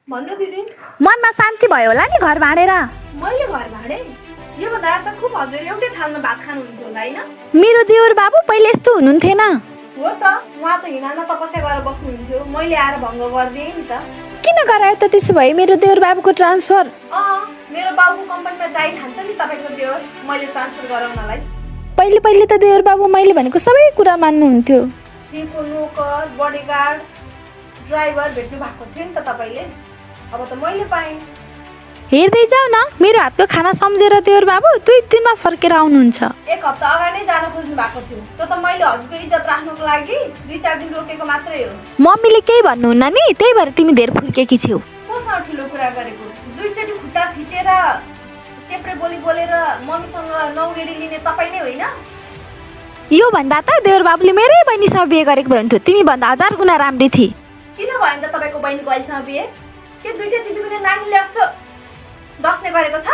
भन्नु दिदी मनमा शान्ति भयो होला नि घर भाँडेर। मैले घर भाडे यो भन्दा त खुब हजुर एउटै थालमा भात खानुहुन्थ्यो होला हैन? मेरो देउर बाबु पहिले यस्तो हुनुहुन्थेन। हो त उहाँ त हिमालमा तपस्या गरेर बस्नुहुन्थ्यो, मैले आएर भङ्ग गरिदिएँ नि त। किन गरायो त त्यसो भए मेरो देउर बाबुको ट्रान्सफर? मेरो बाबुको कम्पनीमा जाइ खान्छ नि तपाईँको देउर, मैले ट्रान्सफर गराउनलाई। पहिले पहिले त देउर बाबु मैले भनेको सबै कुरा मान्नुहुन्थ्यो। फ्रीको नोकर, बडीगार्ड, ड्राइभर भेट्नु भएको थियो नि त तपाईँले। अब त मैले पाएँ। हेर्दै जाऊ न, मेरो हातको खाना सम्झेर देउर बाबु 2 दिनमा फर्केर आउनुहुन्छ। एक हप्ता अगाडि जान खोज्नु भएको थियो, त्यो त मैले हजुरको इज्जत राख्नुको लागि 2-4 दिन रोकेको मात्रै हो। मम्मीले केही भन्नुहुन्न नि, त्यही भएर तिमी धेर फुर्केकी छेउ। कोसँग ठुलो कुरा गरेको? 2 चोटि खुट्टा थिचेर चेप्रे बोली बोलेर मम्मीसँग नौगेडी लिने तपाईँ नै होइन? यो भन्दा त देउर बाबुले मेरै बहिनीसँग बिहे गरेको भए हुन्थ्यो, तिमी भन्दा 1000 गुणा राम्री थिए। किन भयो नि त तपाईँको बहिनीको अहिलेसम्म बिहे? के दुईटा दिदीबहिनी नानीले जस्तो दस्ने गरेको छ?